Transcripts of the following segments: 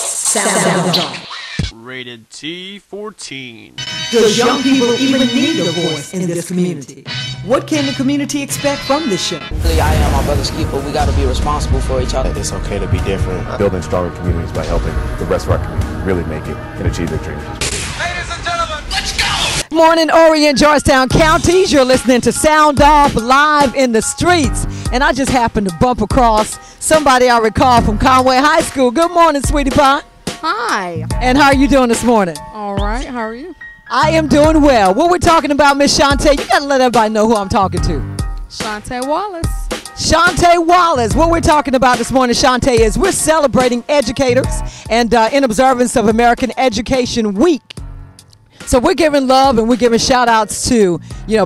Sound Off. Rated T14. Does young people even need a voice in this community? What can the community expect from this show? I am my brother's keeper. We got to be responsible for each other. It's okay to be different. Building stronger communities by helping the rest of our community really make it and achieve their dreams. Ladies and gentlemen, let's go! Morning, Orion, Georgetown counties. You're listening to Sound Off live in the streets. And I just happened to bump across somebody I recall from Conway High School. Good morning, sweetie pie. Hi. And how are you doing this morning? All right. How are you? I am doing well. What we're talking about, Miss Shantae, you got to let everybody know who I'm talking to. Shantae Wallace. Shantae Wallace. What we're talking about this morning, Shantae, is we're celebrating educators and in observance of American Education Week. So we're giving love and we're giving shout outs to,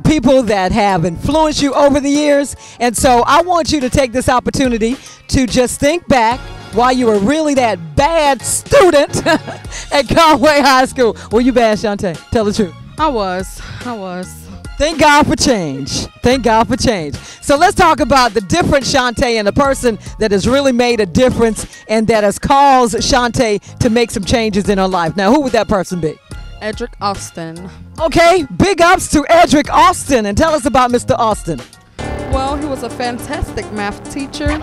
people that have influenced you over the years. And so I want you to take this opportunity to just think back while you were really that bad student at Conway High School. Were you bad, Shantae? Tell the truth. I was. Thank God for change. Thank God for change. So let's talk about the different Shantae and the person that has really made a difference and that has caused Shantae to make some changes in her life. Now, who would that person be? Edric Austin. Okay, big ups to Edric Austin. And tell us about Mr. Austin. Well, he was a fantastic math teacher.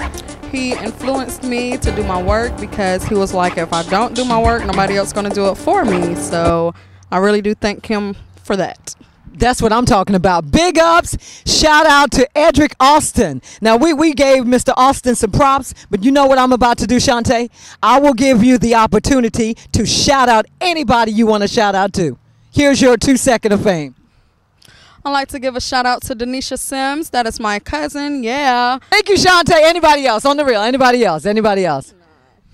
He influenced me to do my work because he was like, if I don't do my work, nobody else is going to do it for me. So I really do thank him for that. That's what I'm talking about. Big ups. Shout out to Edric Austin. Now, we gave Mr. Austin some props, but you know what I'm about to do, Shantae? I will give you the opportunity to shout out anybody you want to shout out to. Here's your 2 seconds of fame. I'd like to give a shout out to Denisha Sims. That is my cousin. Yeah. Thank you, Shantae. Anybody else? On the real? Anybody else? Anybody else?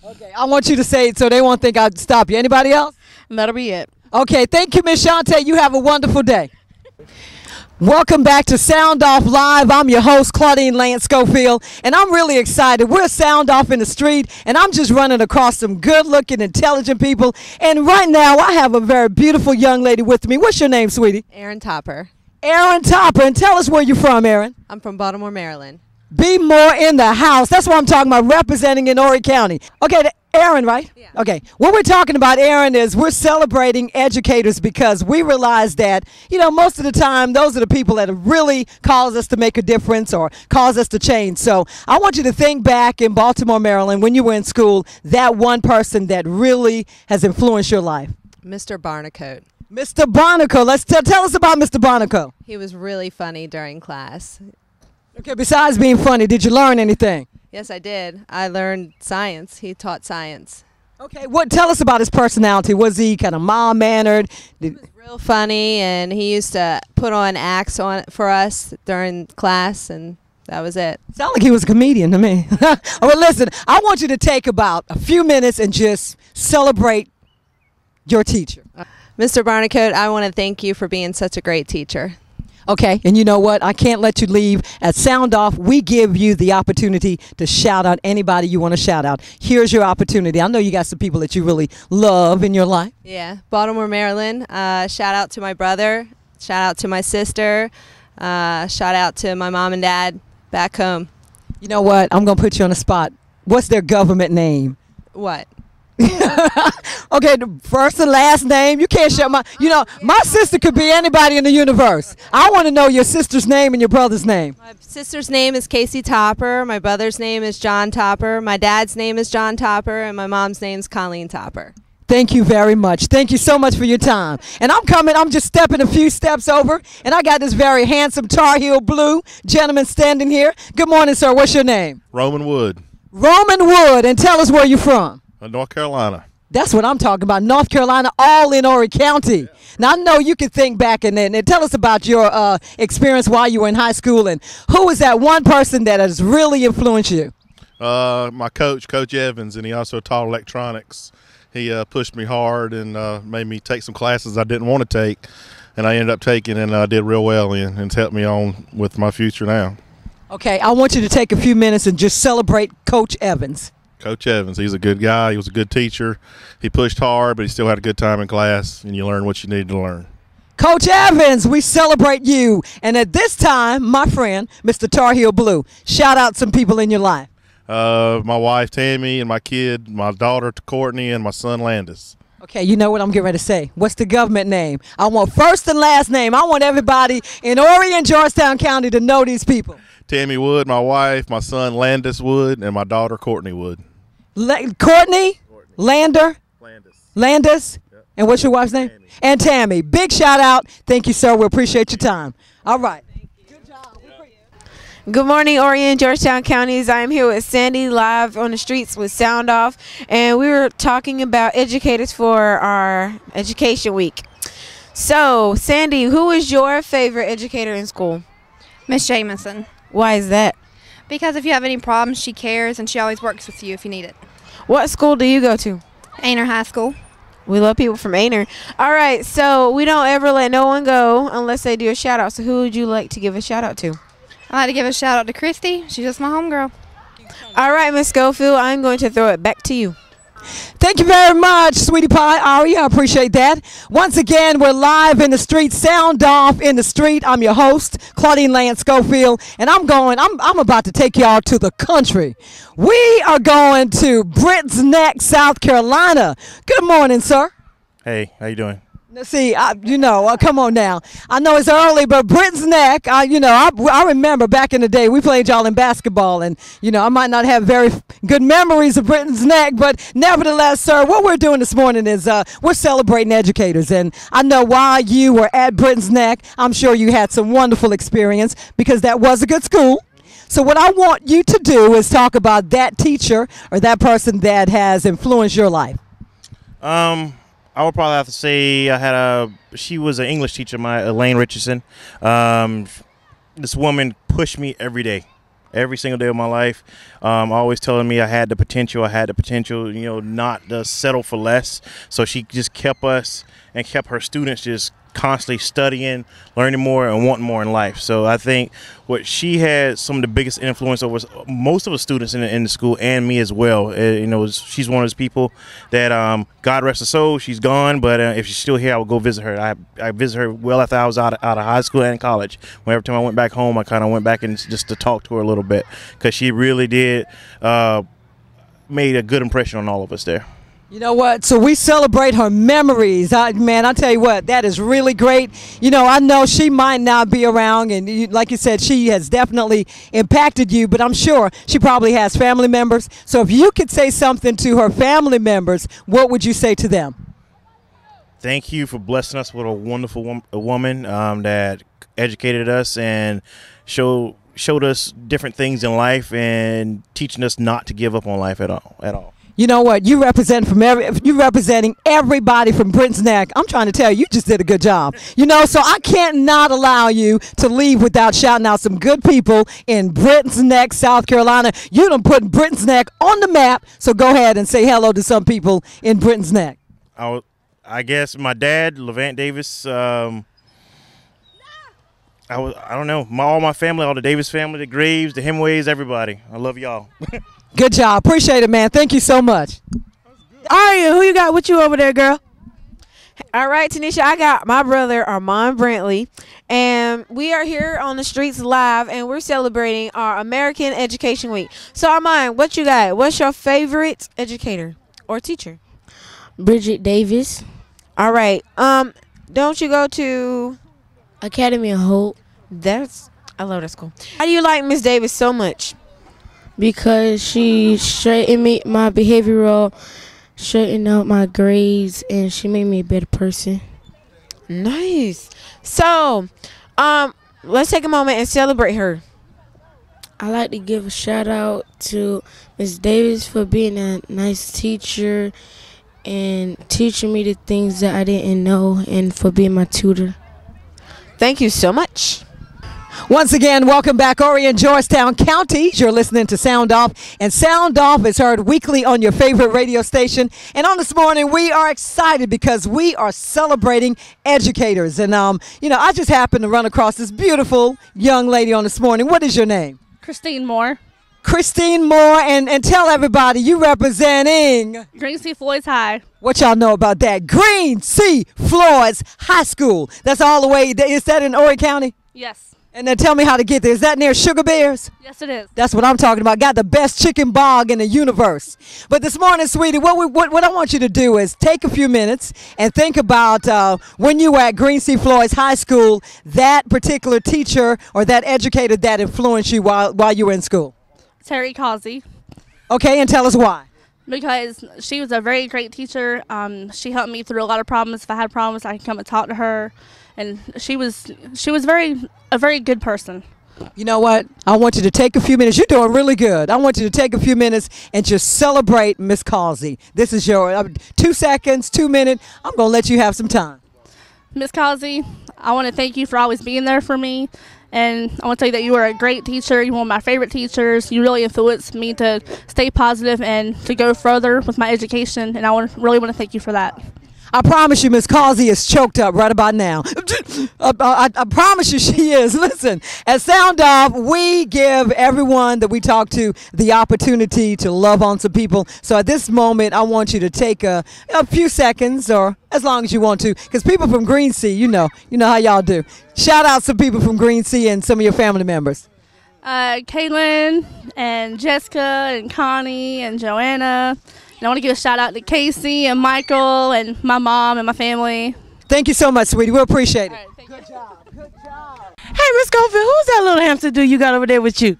No. Okay, I want you to say it so they won't think I'd stop you. Anybody else? That'll be it. Okay, thank you, Miss Shantae. You have a wonderful day. Welcome back to Sound Off Live. I'm your host, Claudine Lance Schofield, and I'm really excited. We're Sound Off in the street, and I'm just running across some good-looking, intelligent people. And right now, I have a very beautiful young lady with me. What's your name, sweetie? Erin Topper. Erin Topper. And tell us where you're from, Erin. I'm from Baltimore, Maryland. Be more in the house. That's what I'm talking about, representing in Horry County. Okay, Erin, right? Yeah. Okay. What we're talking about, Erin, is we're celebrating educators because we realize that, most of the time, those are the people that have really caused us to make a difference or caused us to change. So I want you to think back in Baltimore, Maryland, when you were in school, that one person that really has influenced your life. Mr. Barnacote. Mr. Barnacote. Let's tell us about Mr. Barnacote. He was really funny during class. Okay, besides being funny, did you learn anything? Yes, I did. I learned science. He taught science. Okay, tell us about his personality. Was he kind of mild-mannered? He was real funny, and he used to put on acts for us during class, and that was it. Sound like he was a comedian to me. Well, listen, I want you to take about a few minutes and just celebrate your teacher. Mr. Barnacote, I want to thank you for being such a great teacher. Okay, and you know what? I can't let you leave. At Sound Off, we give you the opportunity to shout out anybody you want to shout out. Here's your opportunity. I know you got some people that you really love in your life. Yeah, Baltimore, Maryland. Shout out to my brother. Shout out to my sister. Shout out to my mom and dad back home. You know what? I'm going to put you on the spot. What's their government name? What? Okay, the first and last name. You can't share my sister could be anybody in the universe. I want to know your sister's name and your brother's name. My sister's name is Casey Topper. My brother's name is John Topper. My dad's name is John Topper. And my mom's name is Colleen Topper. Thank you very much. Thank you so much for your time. And I'm just stepping a few steps over, and I got this very handsome Tar Heel Blue gentleman standing here. Good morning, sir. What's your name? Roman Wood. Roman Wood. And tell us where you're from. North Carolina. That's what I'm talking about. North Carolina, all in Horry County. Yeah. Now, I know you can think back and tell us about your experience while you were in high school, and who is that one person that has really influenced you? My coach, Coach Evans, and he also taught electronics. He pushed me hard and made me take some classes I didn't want to take, and I ended up taking, and I did real well in, and it's helped me on with my future now. Okay, I want you to take a few minutes and just celebrate Coach Evans. Coach Evans, he's a good guy. He was a good teacher. He pushed hard, but he still had a good time in class, and you learn what you need to learn. Coach Evans, we celebrate you. And at this time, my friend, Mr. Tar Heel Blue, shout out some people in your life. My wife Tammy, and my kid, my daughter Courtney, and my son Landis. Okay, you know what I'm getting ready to say. What's the government name? I want first and last name. I want everybody in Horry and Georgetown County to know these people. Tammy Wood, my wife, my son Landis Wood, and my daughter Courtney Wood. Courtney, Landis. Yep. And what's your wife's name? Tammy. And Tammy. Big shout out. Thank you, sir. We appreciate your time. All right. Good morning, Horry and Georgetown counties. I am here with Sandy live on the streets with Sound Off, and we were talking about educators for our education week. So, Sandy, who is your favorite educator in school? Miss Jamison. Why is that? Because if you have any problems, she cares, and she always works with you if you need it. What school do you go to? Ainer High School. We love people from Ainer. All right, so we don't ever let no one go unless they do a shout out. So who would you like to give a shout out to? I'd like to give a shout out to Christy. She's just my homegirl. All right, Miss Schofield, I'm going to throw it back to you. Thank you very much, Sweetie Pie, Ari. I appreciate that. Once again, we're live in the street, Sound Off in the street. I'm your host, Claudine Lance Schofield, and I'm about to take y'all to the country. We are going to Brits Neck, South Carolina. Good morning, sir. Hey, how you doing? See, come on now. I know it's early, but Brits Neck, I remember back in the day we played y'all in basketball, and I might not have very good memories of Brits Neck, but nevertheless, sir, what we're doing this morning is we're celebrating educators, and I know while you were at Brits Neck, I'm sure you had some wonderful experience because that was a good school. So what I want you to do is talk about that teacher or that person that has influenced your life. I would probably have to say she was an English teacher, Elaine Richardson. This woman pushed me every day, every single day of my life, always telling me I had the potential, not to settle for less. So she just kept us and kept her students just constantly studying, learning more, and wanting more in life. So I think what she had some of the biggest influence over most of the students in the school and me as well. She's one of those people that God rest her soul. She's gone, but if she's still here, I would go visit her. I visit her well after I was out of high school and college. Every time I went back home, I kind of went back and just to talk to her a little bit because she really did made a good impression on all of us there. You know what? So we celebrate her memories. I tell you what, that is really great. I know she might not be around, and like you said, she has definitely impacted you, but I'm sure she probably has family members. So if you could say something to her family members, what would you say to them? Thank you for blessing us with a wonderful woman that educated us and showed us different things in life and teaching us not to give up on life at all. You know what? You representing everybody from Brits Neck. I'm trying to tell you, you just did a good job. So I can't not allow you to leave without shouting out some good people in Brits Neck, South Carolina. You done put Brits Neck on the map, so go ahead and say hello to some people in Brits Neck. I guess my dad, Levant Davis. I don't know. All my family, all the Davis family, the Graves, the Hemingways, everybody. I love y'all. Good job. Appreciate it, man. Thank you so much. Aria, who you got with you over there, girl? All right, Tanisha, I got my brother, Armand Brantley, and we are here on the streets live, and we're celebrating our American Education Week. So, Armand, what you got? What's your favorite educator or teacher? Bridget Davis. All right. Don't you go to Academy of Hope? I love that school. How do you like Miss Davis so much? Because she straightened me, my behavioral, straightened out my grades, and she made me a better person. Nice. So, let's take a moment and celebrate her. I like to give a shout out to Miss Davis for being a nice teacher and teaching me the things that I didn't know, and for being my tutor. Thank you so much. Once again, welcome back, Horry and Georgetown counties. You're listening to Sound Off, and Sound Off is heard weekly on your favorite radio station. And on this morning, we are excited because we are celebrating educators. And, I just happened to run across this beautiful young lady on this morning. What is your name? Christine Moore. Christine Moore, and tell everybody you representing Green C. Floyd's High. What y'all know about that? Green C. Floyd's High School. That's all the way. Is that in Horry County? Yes. And then tell me how to get there. Is that near Sugar Bears? Yes, it is. That's what I'm talking about. Got the best chicken bog in the universe. But this morning, sweetie, what I want you to do is take a few minutes and think about when you were at Green C. Floyd's High School, that particular teacher or that educator that influenced you while you were in school. Terry Causey. Okay, and tell us why. Because she was a very great teacher. She helped me through a lot of problems. If I had problems, I could come and talk to her. And she was a very good person. You know what? I want you to take a few minutes. You're doing really good. I want you to take a few minutes and just celebrate Miss Causey. This is your 2 seconds, 2 minutes. I'm going to let you have some time. Miss Causey, I want to thank you for always being there for me. And I want to tell you that you are a great teacher. You're one of my favorite teachers. You really influenced me to stay positive and to go further with my education. And I really want to thank you for that. I promise you, Miss Causey is choked up right about now. I promise you she is. Listen, at Sound Off, we give everyone that we talk to the opportunity to love on some people. So at this moment, I want you to take a few seconds, or as long as you want to, because people from Green C, you know how y'all do. Shout out some people from Green C and some of your family members. Kaylin and Jessica and Connie and Joanna. And I want to give a shout out to Casey and Michael and my mom and my family. Thank you so much, sweetie. We appreciate it. All right, Good job. Good job. Hey, Miss Schofield, who's that little hamster dude you got over there with you?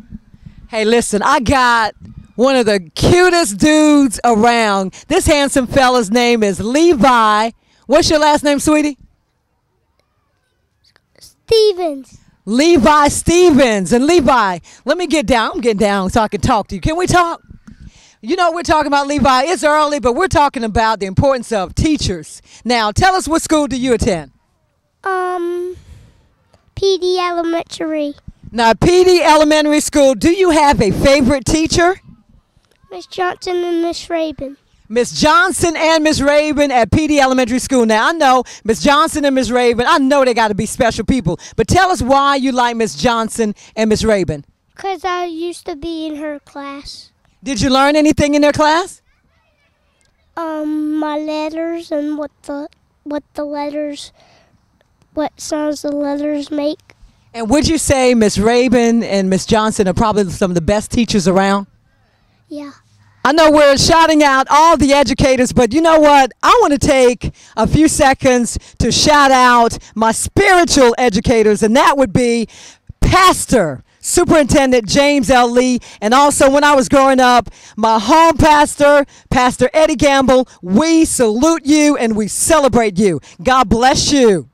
Hey, listen, I got one of the cutest dudes around. This handsome fella's name is Levi. What's your last name, sweetie? Stevens. Levi Stevens. And Levi, let me get down. I'm getting down so I can talk to you. Can we talk? You know, we're talking about Levi. It's early, but we're talking about the importance of teachers. Now, tell us, what school do you attend? PD Elementary. Now, PD Elementary School, do you have a favorite teacher? Miss Johnson and Miss Rabin. Miss Johnson and Miss Rabin at PD Elementary School. Now, I know Miss Johnson and Miss Rabin, I know they got to be special people, but tell us why you like Miss Johnson and Miss Rabin. Because I used to be in her class. Did you learn anything in their class? My letters and what sounds the letters make. And would you say Miss Rabin and Miss Johnson are probably some of the best teachers around? Yeah. I know we're shouting out all the educators, but you know what? I want to take a few seconds to shout out my spiritual educators, and that would be Pastor Superintendent James L. Lee, and also when I was growing up, my home pastor, Pastor Eddie Gamble. We salute you and we celebrate you. God bless you.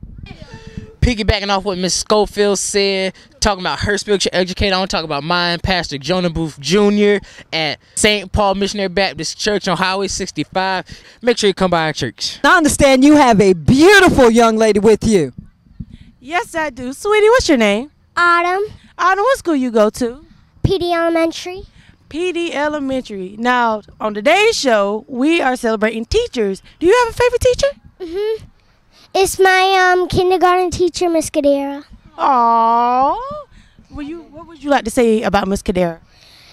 Piggybacking off what Miss Schofield said, talking about her spiritual educator, I want to talk about mine, Pastor Jonah Booth Jr. at St. Paul Missionary Baptist Church on Highway 65. Make sure you come by our church. I understand you have a beautiful young lady with you. Yes, I do. Sweetie, what's your name? Autumn. Autumn, what school you go to? PD Elementary. PD Elementary. Now, on today's show, we are celebrating teachers. Do you have a favorite teacher? Mm-hmm. It's my kindergarten teacher, Miss Kadera. Aww. What would you like to say about Miss Kadera?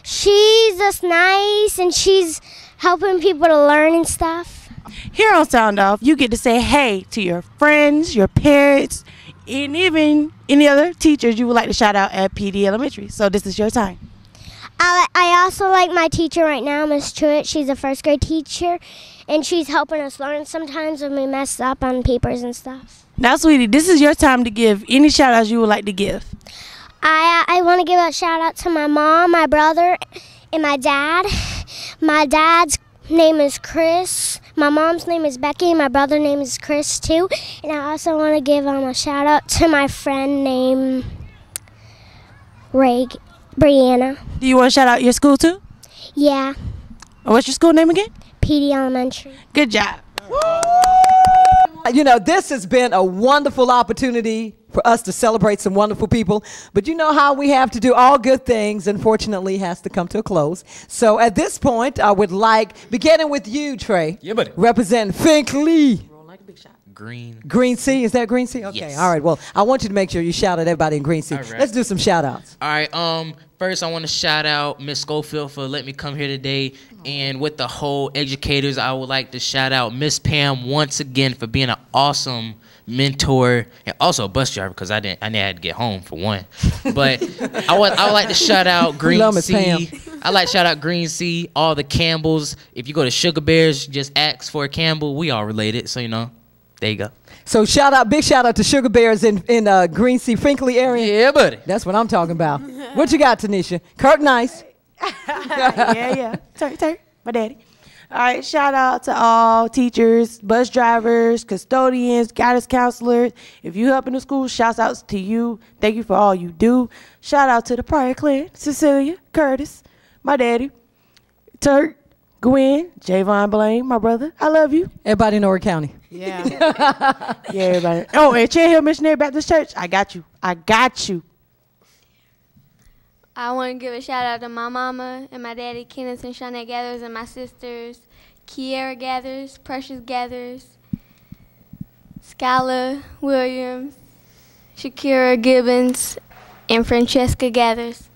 She's just nice, and she's helping people to learn and stuff. Here on Sound Off, you get to say hey to your friends, your parents, and even any other teachers you would like to shout out at PD Elementary. So this is your time. I also like my teacher right now, Miss Truitt. She's a first grade teacher, and she's helping us learn sometimes when we mess up on papers and stuff. Now, sweetie, this is your time to give any shout outs you would like to give. I want to give a shout out to my mom, my brother, and my dad. My dad's name is Chris. My mom's name is Becky, and my brother's name is Chris too. And I also want to give a shout out to my friend named Brianna. Do you want to shout out your school too? Yeah. What's your school name again? PD Elementary. Good job. You know, this has been a wonderful opportunity for us to celebrate some wonderful people. But you know how we have to do all good things, unfortunately, has to come to a close. So at this point, I would like, beginning with you, Trey. Yeah, buddy. Represent Finkley. Green C, is that Green C? Okay, yes. All right. Well, I want you to make sure you shout at everybody in Green C. All right. Let's do some shout outs. All right, First, I want to shout out Miss Schofield for letting me come here today. And with the whole educators, I would like to shout out Miss Pam once again for being an awesome mentor and also a bus driver, because I had to get home for one. But I would like to shout out Green Sea. I like to shout out Green Sea, all the Campbells. If you go to Sugar Bears, just ask for a Campbell. We all related, so there you go. So big shout out to Sugar Bears in Green Sea, Finkley area. Yeah, buddy. That's what I'm talking about. What you got, Tanisha? Kurt Nice. yeah. Turn. My daddy. All right, shout out to all teachers, bus drivers, custodians, guidance counselors. If you help in the school, shouts out to you. Thank you for all you do. Shout out to the Pryor clan, Cecilia, Curtis, my daddy, Turk, Gwen, Javon Blaine, my brother. I love you. Everybody in Horry County. Yeah. Yeah, everybody. Oh, and Cherry Hill Missionary Baptist Church. I got you. I want to give a shout out to my mama and my daddy, Kenneth and Shawnette Gathers, and my sisters, Kiera Gathers, Precious Gathers, Skylar Williams, Shakira Gibbons, and Francesca Gathers.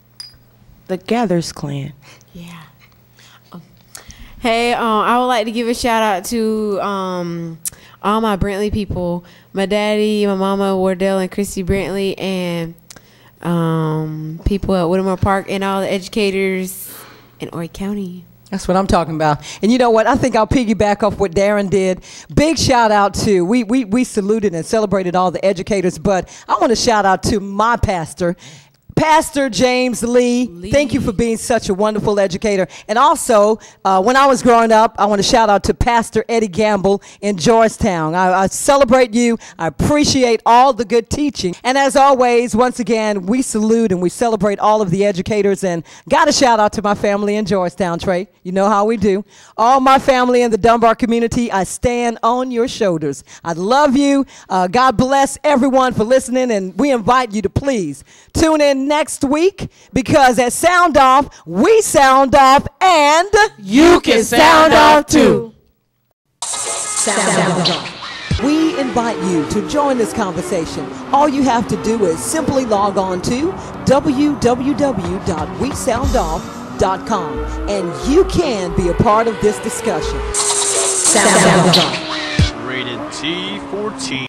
The Gathers clan. Yeah. Hey, I would like to give a shout out to all my Brantley people, my daddy, my mama, Wardell and Christy Brantley, and people at Whittemore Park, and all the educators in Horry County. That's what I'm talking about. And you know what? I think I'll piggyback off what Darren did. Big shout out to, we saluted and celebrated all the educators, but I want to shout out to my pastor, Pastor James Lee. Thank you for being such a wonderful educator. And also, when I was growing up, I want to shout out to Pastor Eddie Gamble in Georgetown. I celebrate you. I appreciate all the good teaching. And as always, once again, we salute and we celebrate all of the educators. And got a shout out to my family in Georgetown, Trey. You know how we do. All my family in the Dunbar community, I stand on your shoulders. I love you. God bless everyone for listening. And we invite you to please tune in next week, because at Sound Off, we sound off and you can sound off too. Sound off. We invite you to join this conversation. All you have to do is simply log on to www.wesoundoff.com and you can be a part of this discussion. Sound off. Rated T14.